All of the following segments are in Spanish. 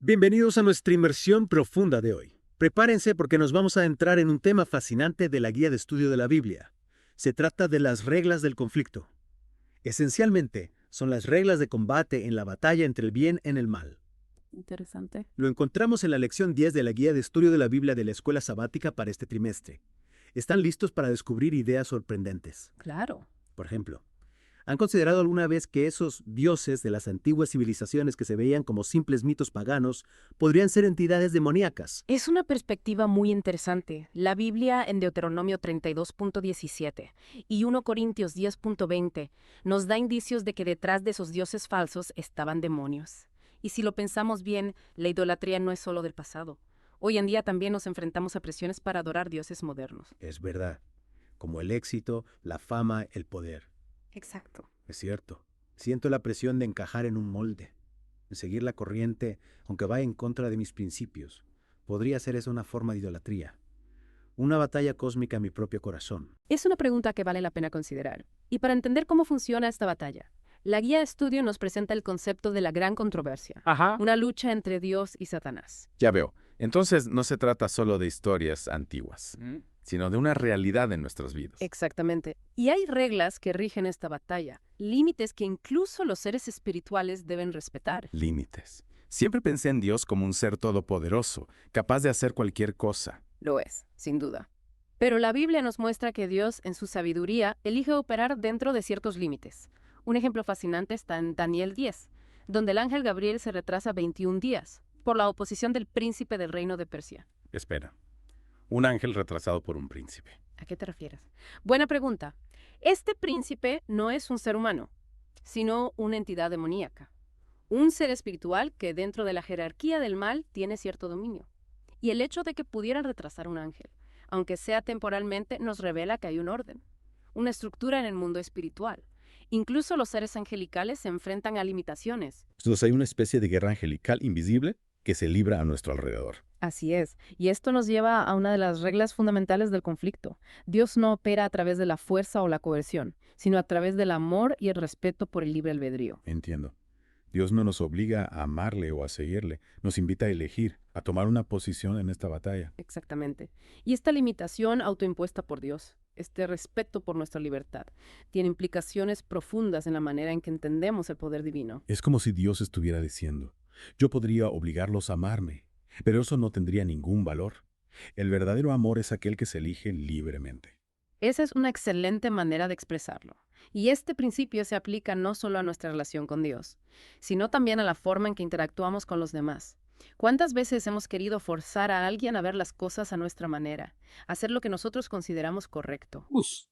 Bienvenidos a nuestra inmersión profunda de hoy. Prepárense porque nos vamos a entrar en un tema fascinante de la guía de estudio de la Biblia. Se trata de las reglas del conflicto. Esencialmente, son las reglas de combate en la batalla entre el bien y el mal. Interesante. Lo encontramos en la lección 10 de la guía de estudio de la Biblia de la Escuela Sabática para este trimestre. ¿Están listos para descubrir ideas sorprendentes? Claro. Por ejemplo, ¿han considerado alguna vez que esos dioses de las antiguas civilizaciones que se veían como simples mitos paganos podrían ser entidades demoníacas? Es una perspectiva muy interesante. La Biblia en Deuteronomio 32.17 y 1 Corintios 10.20 nos da indicios de que detrás de esos dioses falsos estaban demonios. Y si lo pensamos bien, la idolatría no es solo del pasado. Hoy en día también nos enfrentamos a presiones para adorar dioses modernos. Es verdad, como el éxito, la fama, el poder. Exacto. Es cierto, siento la presión de encajar en un molde, de seguir la corriente, aunque vaya en contra de mis principios. Podría ser eso una forma de idolatría, una batalla cósmica en mi propio corazón. Es una pregunta que vale la pena considerar. Y para entender cómo funciona esta batalla, la guía de estudio nos presenta el concepto de la gran controversia, Ajá. una lucha entre Dios y Satanás. Ya veo. Entonces no se trata solo de historias antiguas, sino de una realidad en nuestras vidas. Exactamente. Y hay reglas que rigen esta batalla, límites que incluso los seres espirituales deben respetar. Límites. Siempre pensé en Dios como un ser todopoderoso, capaz de hacer cualquier cosa. Lo es, sin duda. Pero la Biblia nos muestra que Dios, en su sabiduría, elige operar dentro de ciertos límites. Un ejemplo fascinante está en Daniel 10, donde el ángel Gabriel se retrasa 21 días por la oposición del príncipe del reino de Persia. Espera. Un ángel retrasado por un príncipe. ¿A qué te refieres? Buena pregunta. Este príncipe no es un ser humano, sino una entidad demoníaca. Un ser espiritual que dentro de la jerarquía del mal tiene cierto dominio. Y el hecho de que pudieran retrasar un ángel, aunque sea temporalmente, nos revela que hay un orden, una estructura en el mundo espiritual. Incluso los seres angelicales se enfrentan a limitaciones. Entonces hay una especie de guerra angelical invisible que se libra a nuestro alrededor. Así es, y esto nos lleva a una de las reglas fundamentales del conflicto. Dios no opera a través de la fuerza o la coerción, sino a través del amor y el respeto por el libre albedrío. Entiendo. Dios no nos obliga a amarle o a seguirle, nos invita a elegir, a tomar una posición en esta batalla. Exactamente. Y esta limitación autoimpuesta por Dios, este respeto por nuestra libertad, tiene implicaciones profundas en la manera en que entendemos el poder divino. Es como si Dios estuviera diciendo, yo podría obligarlos a amarme, pero eso no tendría ningún valor. El verdadero amor es aquel que se elige libremente. Esa es una excelente manera de expresarlo. Y este principio se aplica no solo a nuestra relación con Dios, sino también a la forma en que interactuamos con los demás. ¿Cuántas veces hemos querido forzar a alguien a ver las cosas a nuestra manera, a hacer lo que nosotros consideramos correcto?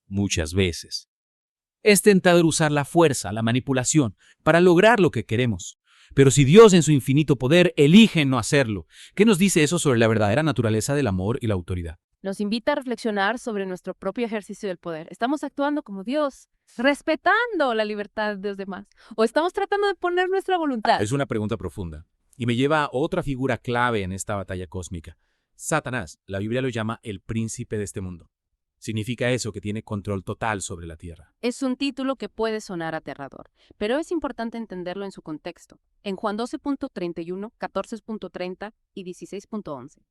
Muchas veces. Es tentador usar la fuerza, la manipulación, para lograr lo que queremos. Pero si Dios en su infinito poder elige no hacerlo, ¿qué nos dice eso sobre la verdadera naturaleza del amor y la autoridad? Nos invita a reflexionar sobre nuestro propio ejercicio del poder. ¿Estamos actuando como Dios, respetando la libertad de los demás? ¿O estamos tratando de poner nuestra voluntad? Es una pregunta profunda. Y me lleva a otra figura clave en esta batalla cósmica. Satanás, la Biblia lo llama el príncipe de este mundo. Significa eso, que tiene control total sobre la tierra. Es un título que puede sonar aterrador, pero es importante entenderlo en su contexto. En Juan 12.31, 14.30 y 16.11,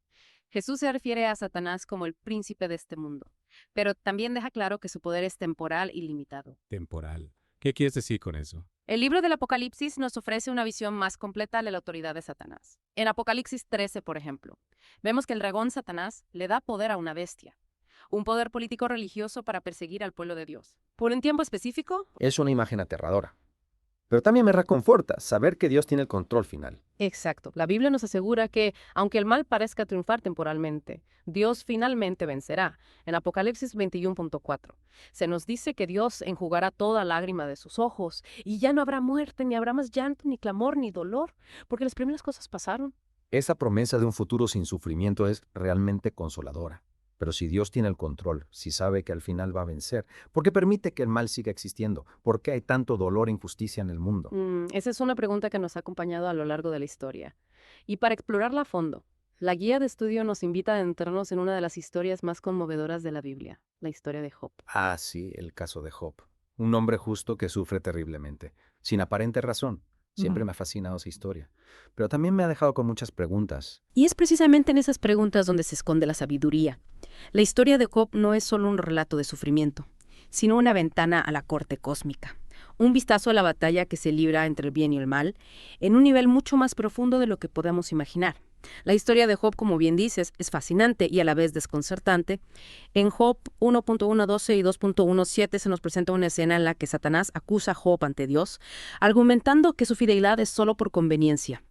Jesús se refiere a Satanás como el príncipe de este mundo, pero también deja claro que su poder es temporal y limitado. Temporal. ¿Qué quieres decir con eso? El libro del Apocalipsis nos ofrece una visión más completa de la autoridad de Satanás. En Apocalipsis 13, por ejemplo, vemos que el dragón Satanás le da poder a una bestia, un poder político religioso para perseguir al pueblo de Dios. ¿Por un tiempo específico? Es una imagen aterradora. Pero también me reconforta saber que Dios tiene el control final. Exacto. La Biblia nos asegura que, aunque el mal parezca triunfar temporalmente, Dios finalmente vencerá. En Apocalipsis 21.4 se nos dice que Dios enjugará toda lágrima de sus ojos y ya no habrá muerte, ni habrá más llanto, ni clamor, ni dolor, porque las primeras cosas pasaron. Esa promesa de un futuro sin sufrimiento es realmente consoladora. Pero si Dios tiene el control, si sabe que al final va a vencer, ¿por qué permite que el mal siga existiendo? ¿Por qué hay tanto dolor e injusticia en el mundo? Esa es una pregunta que nos ha acompañado a lo largo de la historia. Y para explorarla a fondo, la guía de estudio nos invita a adentrarnos en una de las historias más conmovedoras de la Biblia, la historia de Job. Ah, sí, el caso de Job. Un hombre justo que sufre terriblemente, sin aparente razón. Siempre me ha fascinado esa historia. Pero también me ha dejado con muchas preguntas. Y es precisamente en esas preguntas donde se esconde la sabiduría. La historia de Job no es solo un relato de sufrimiento, sino una ventana a la corte cósmica. Un vistazo a la batalla que se libra entre el bien y el mal, en un nivel mucho más profundo de lo que podemos imaginar. La historia de Job, como bien dices, es fascinante y a la vez desconcertante. En Job 1.1.12 y 2.1.7 se nos presenta una escena en la que Satanás acusa a Job ante Dios, argumentando que su fidelidad es solo por conveniencia.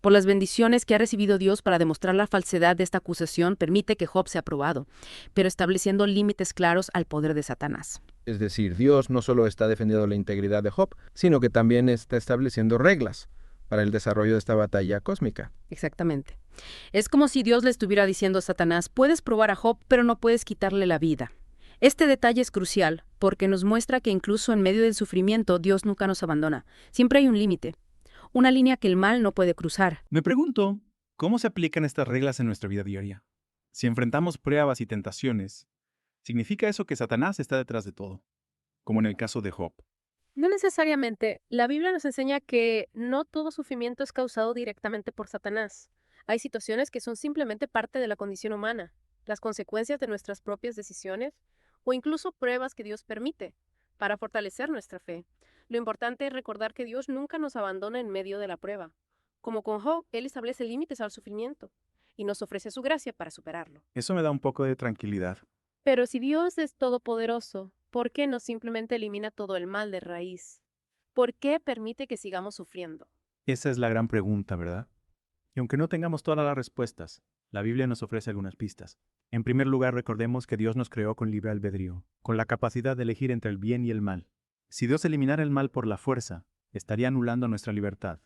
Por las bendiciones que ha recibido Dios para demostrar la falsedad de esta acusación, permite que Job sea probado, pero estableciendo límites claros al poder de Satanás. Es decir, Dios no solo está defendiendo la integridad de Job, sino que también está estableciendo reglas para el desarrollo de esta batalla cósmica. Exactamente. Es como si Dios le estuviera diciendo a Satanás, puedes probar a Job, pero no puedes quitarle la vida. Este detalle es crucial porque nos muestra que incluso en medio del sufrimiento Dios nunca nos abandona. Siempre hay un límite, una línea que el mal no puede cruzar. Me pregunto, ¿cómo se aplican estas reglas en nuestra vida diaria? Si enfrentamos pruebas y tentaciones, ¿significa eso que Satanás está detrás de todo? Como en el caso de Job. No necesariamente. La Biblia nos enseña que no todo sufrimiento es causado directamente por Satanás. Hay situaciones que son simplemente parte de la condición humana, las consecuencias de nuestras propias decisiones o incluso pruebas que Dios permite para fortalecer nuestra fe. Lo importante es recordar que Dios nunca nos abandona en medio de la prueba. Como con Job, Él establece límites al sufrimiento y nos ofrece su gracia para superarlo. Eso me da un poco de tranquilidad. Pero si Dios es todopoderoso, ¿por qué no simplemente elimina todo el mal de raíz? ¿Por qué permite que sigamos sufriendo? Esa es la gran pregunta, ¿verdad? Y aunque no tengamos todas las respuestas, la Biblia nos ofrece algunas pistas. En primer lugar, recordemos que Dios nos creó con libre albedrío, con la capacidad de elegir entre el bien y el mal. Si Dios eliminara el mal por la fuerza, estaría anulando nuestra libertad,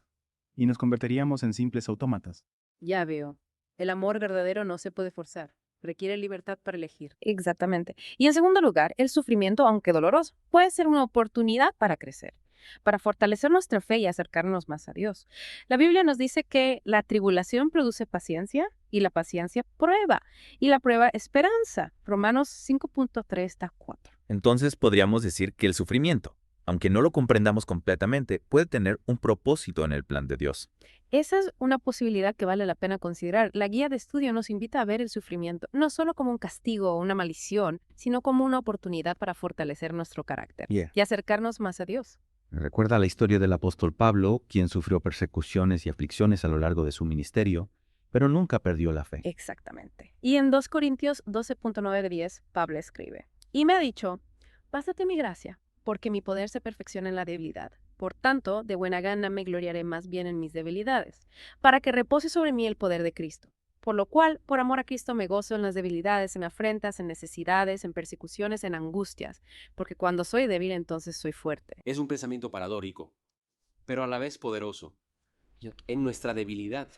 y nos convertiríamos en simples autómatas. Ya veo. El amor verdadero no se puede forzar. Requiere libertad para elegir. Exactamente. Y en segundo lugar, el sufrimiento, aunque doloroso, puede ser una oportunidad para crecer, para fortalecer nuestra fe y acercarnos más a Dios. La Biblia nos dice que la tribulación produce paciencia y la paciencia prueba y la prueba esperanza. Romanos 5.3-4. Entonces podríamos decir que el sufrimiento, aunque no lo comprendamos completamente, puede tener un propósito en el plan de Dios. Esa es una posibilidad que vale la pena considerar. La guía de estudio nos invita a ver el sufrimiento no solo como un castigo o una maldición, sino como una oportunidad para fortalecer nuestro carácter y acercarnos más a Dios. Me recuerda la historia del apóstol Pablo, quien sufrió persecuciones y aflicciones a lo largo de su ministerio, pero nunca perdió la fe. Exactamente. Y en 2 Corintios 12.9-10, Pablo escribe, y me ha dicho, bástate mi gracia, porque mi poder se perfecciona en la debilidad. Por tanto, de buena gana me gloriaré más bien en mis debilidades, para que repose sobre mí el poder de Cristo. Por lo cual, por amor a Cristo me gozo en las debilidades, en afrentas, en necesidades, en persecuciones, en angustias, porque cuando soy débil entonces soy fuerte. Es un pensamiento paradójico, pero a la vez poderoso. En nuestra debilidad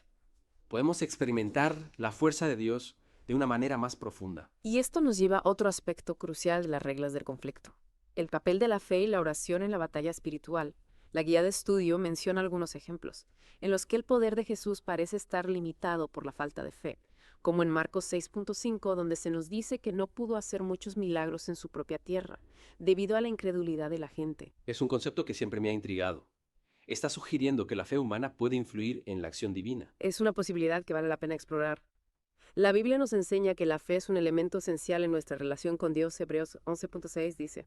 podemos experimentar la fuerza de Dios de una manera más profunda. Y esto nos lleva a otro aspecto crucial de las reglas del conflicto, el papel de la fe y la oración en la batalla espiritual. La guía de estudio menciona algunos ejemplos, en los que el poder de Jesús parece estar limitado por la falta de fe, como en Marcos 6.5, donde se nos dice que no pudo hacer muchos milagros en su propia tierra, debido a la incredulidad de la gente. Es un concepto que siempre me ha intrigado. Está sugiriendo que la fe humana puede influir en la acción divina. Es una posibilidad que vale la pena explorar. La Biblia nos enseña que la fe es un elemento esencial en nuestra relación con Dios. Hebreos 11.6 dice,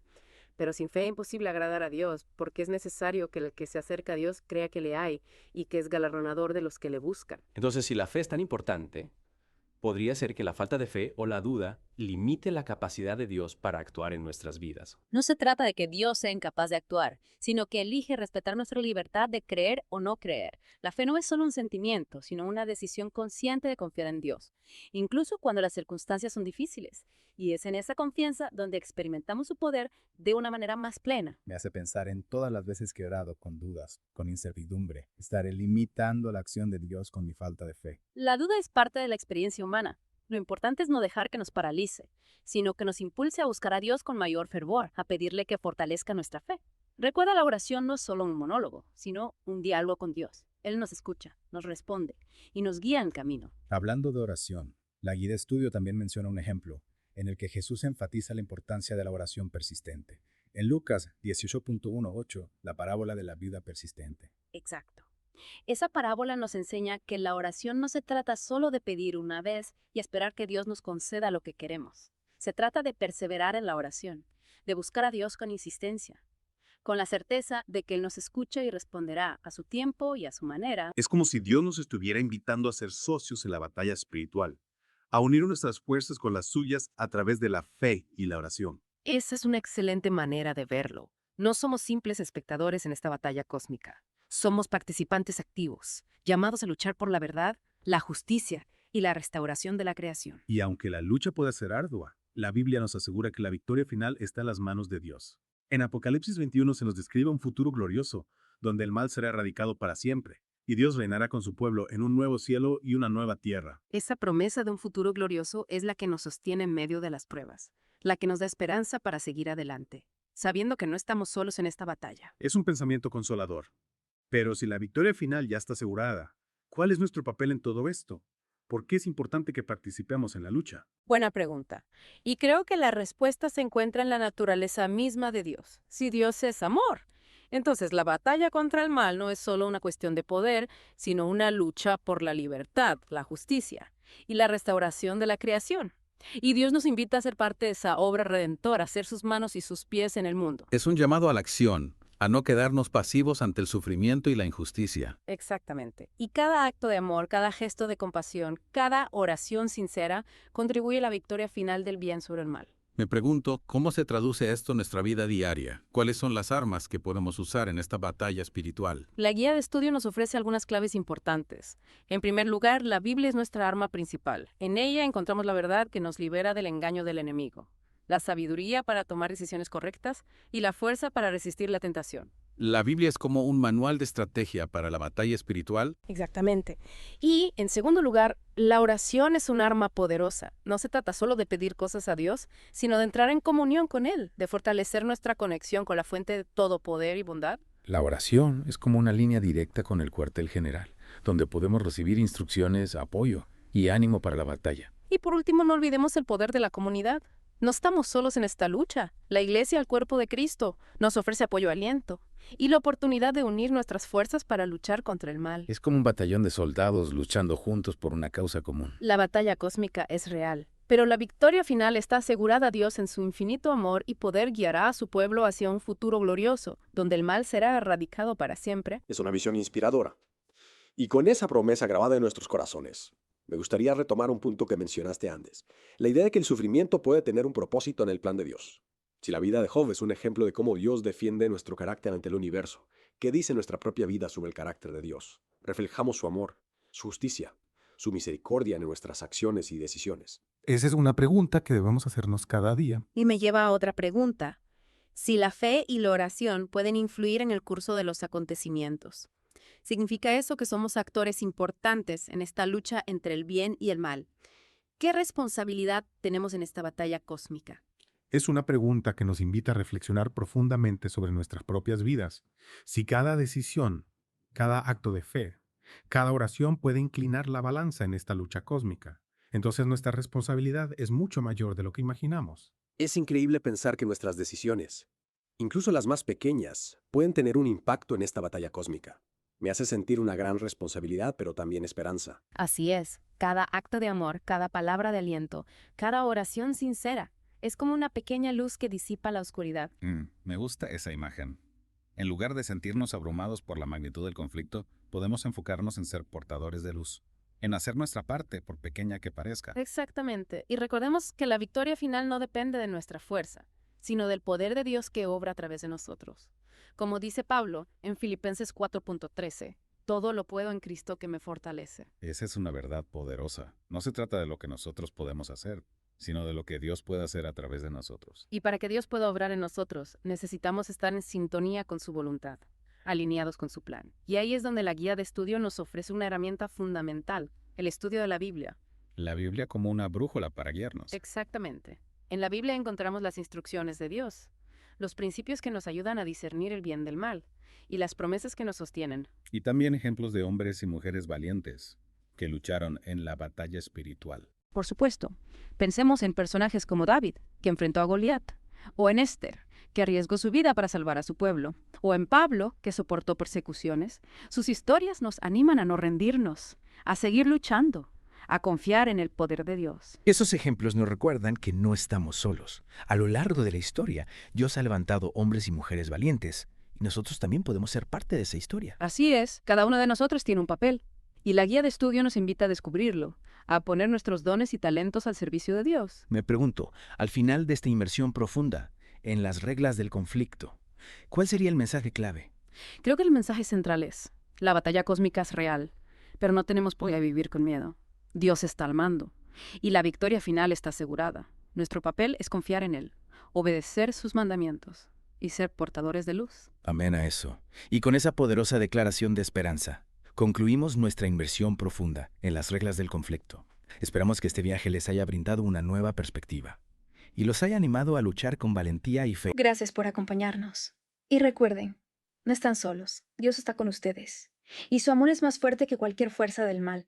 pero sin fe es imposible agradar a Dios, porque es necesario que el que se acerca a Dios crea que le hay y que es galardonador de los que le buscan. Entonces, si la fe es tan importante, podría ser que la falta de fe o la duda limite la capacidad de Dios para actuar en nuestras vidas. No se trata de que Dios sea incapaz de actuar, sino que elige respetar nuestra libertad de creer o no creer. La fe no es solo un sentimiento, sino una decisión consciente de confiar en Dios, incluso cuando las circunstancias son difíciles. Y es en esa confianza donde experimentamos su poder de una manera más plena. Me hace pensar en todas las veces que he orado con dudas, con incertidumbre. Estaré limitando la acción de Dios con mi falta de fe. La duda es parte de la experiencia humana. Lo importante es no dejar que nos paralice, sino que nos impulse a buscar a Dios con mayor fervor, a pedirle que fortalezca nuestra fe. Recuerda, la oración no es solo un monólogo, sino un diálogo con Dios. Él nos escucha, nos responde y nos guía en camino. Hablando de oración, la guía de estudio también menciona un ejemplo en el que Jesús enfatiza la importancia de la oración persistente. En Lucas 18.18, la parábola de la viuda persistente. Exacto. Esa parábola nos enseña que la oración no se trata solo de pedir una vez y esperar que Dios nos conceda lo que queremos. Se trata de perseverar en la oración, de buscar a Dios con insistencia, con la certeza de que Él nos escucha y responderá a su tiempo y a su manera. Es como si Dios nos estuviera invitando a ser socios en la batalla espiritual, a unir nuestras fuerzas con las suyas a través de la fe y la oración. Esa es una excelente manera de verlo. No somos simples espectadores en esta batalla cósmica. Somos participantes activos, llamados a luchar por la verdad, la justicia y la restauración de la creación. Y aunque la lucha pueda ser ardua, la Biblia nos asegura que la victoria final está en las manos de Dios. En Apocalipsis 21 se nos describe un futuro glorioso, donde el mal será erradicado para siempre, y Dios reinará con su pueblo en un nuevo cielo y una nueva tierra. Esa promesa de un futuro glorioso es la que nos sostiene en medio de las pruebas, la que nos da esperanza para seguir adelante, sabiendo que no estamos solos en esta batalla. Es un pensamiento consolador. Pero si la victoria final ya está asegurada, ¿cuál es nuestro papel en todo esto? ¿Por qué es importante que participemos en la lucha? Buena pregunta. Y creo que la respuesta se encuentra en la naturaleza misma de Dios. Si Dios es amor, entonces la batalla contra el mal no es solo una cuestión de poder, sino una lucha por la libertad, la justicia y la restauración de la creación. Y Dios nos invita a ser parte de esa obra redentora, a ser sus manos y sus pies en el mundo. Es un llamado a la acción, a no quedarnos pasivos ante el sufrimiento y la injusticia. Exactamente. Y cada acto de amor, cada gesto de compasión, cada oración sincera contribuye a la victoria final del bien sobre el mal. Me pregunto, ¿cómo se traduce esto en nuestra vida diaria? ¿Cuáles son las armas que podemos usar en esta batalla espiritual? La guía de estudio nos ofrece algunas claves importantes. En primer lugar, la Biblia es nuestra arma principal. En ella encontramos la verdad que nos libera del engaño del enemigo, la sabiduría para tomar decisiones correctas y la fuerza para resistir la tentación. ¿La Biblia es como un manual de estrategia para la batalla espiritual? Exactamente. Y, en segundo lugar, la oración es un arma poderosa. No se trata solo de pedir cosas a Dios, sino de entrar en comunión con Él, de fortalecer nuestra conexión con la fuente de todo poder y bondad. La oración es como una línea directa con el cuartel general, donde podemos recibir instrucciones, apoyo y ánimo para la batalla. Y por último, no olvidemos el poder de la comunidad. No estamos solos en esta lucha. La Iglesia, el cuerpo de Cristo, nos ofrece apoyo y aliento, y la oportunidad de unir nuestras fuerzas para luchar contra el mal. Es como un batallón de soldados luchando juntos por una causa común. La batalla cósmica es real, pero la victoria final está asegurada. Dios en su infinito amor y poder guiará a su pueblo hacia un futuro glorioso, donde el mal será erradicado para siempre. Es una visión inspiradora. Y con esa promesa grabada en nuestros corazones, me gustaría retomar un punto que mencionaste antes, la idea de que el sufrimiento puede tener un propósito en el plan de Dios. Si la vida de Job es un ejemplo de cómo Dios defiende nuestro carácter ante el universo, ¿qué dice nuestra propia vida sobre el carácter de Dios? Reflejamos su amor, su justicia, su misericordia en nuestras acciones y decisiones. Esa es una pregunta que debemos hacernos cada día. Y me lleva a otra pregunta. Si la fe y la oración pueden influir en el curso de los acontecimientos, ¿significa eso que somos actores importantes en esta lucha entre el bien y el mal? ¿Qué responsabilidad tenemos en esta batalla cósmica? Es una pregunta que nos invita a reflexionar profundamente sobre nuestras propias vidas. Si cada decisión, cada acto de fe, cada oración puede inclinar la balanza en esta lucha cósmica, entonces nuestra responsabilidad es mucho mayor de lo que imaginamos. Es increíble pensar que nuestras decisiones, incluso las más pequeñas, pueden tener un impacto en esta batalla cósmica. Me hace sentir una gran responsabilidad, pero también esperanza. Así es. Cada acto de amor, cada palabra de aliento, cada oración sincera, es como una pequeña luz que disipa la oscuridad. Me gusta esa imagen. En lugar de sentirnos abrumados por la magnitud del conflicto, podemos enfocarnos en ser portadores de luz, en hacer nuestra parte, por pequeña que parezca. Exactamente. Y recordemos que la victoria final no depende de nuestra fuerza, sino del poder de Dios que obra a través de nosotros. Como dice Pablo en Filipenses 4.13, todo lo puedo en Cristo que me fortalece. Esa es una verdad poderosa. No se trata de lo que nosotros podemos hacer, sino de lo que Dios puede hacer a través de nosotros. Y para que Dios pueda obrar en nosotros, necesitamos estar en sintonía con su voluntad, alineados con su plan. Y ahí es donde la guía de estudio nos ofrece una herramienta fundamental, el estudio de la Biblia. La Biblia como una brújula para guiarnos. Exactamente. En la Biblia encontramos las instrucciones de Dios, los principios que nos ayudan a discernir el bien del mal, y las promesas que nos sostienen. Y también ejemplos de hombres y mujeres valientes que lucharon en la batalla espiritual. Por supuesto, pensemos en personajes como David, que enfrentó a Goliat, o en Esther, que arriesgó su vida para salvar a su pueblo, o en Pablo, que soportó persecuciones. Sus historias nos animan a no rendirnos, a seguir luchando, a confiar en el poder de Dios. Esos ejemplos nos recuerdan que no estamos solos. A lo largo de la historia, Dios ha levantado hombres y mujeres valientes, y nosotros también podemos ser parte de esa historia. Así es, cada uno de nosotros tiene un papel, y la guía de estudio nos invita a descubrirlo, a poner nuestros dones y talentos al servicio de Dios. Me pregunto, al final de esta inmersión profunda en las reglas del conflicto, ¿cuál sería el mensaje clave? Creo que el mensaje central es, la batalla cósmica es real, pero no tenemos por qué vivir con miedo. Dios está al mando, y la victoria final está asegurada. Nuestro papel es confiar en Él, obedecer sus mandamientos y ser portadores de luz. Amén a eso. Y con esa poderosa declaración de esperanza, concluimos nuestra inmersión profunda en las reglas del conflicto. Esperamos que este viaje les haya brindado una nueva perspectiva y los haya animado a luchar con valentía y fe. Gracias por acompañarnos. Y recuerden, no están solos. Dios está con ustedes. Y su amor es más fuerte que cualquier fuerza del mal.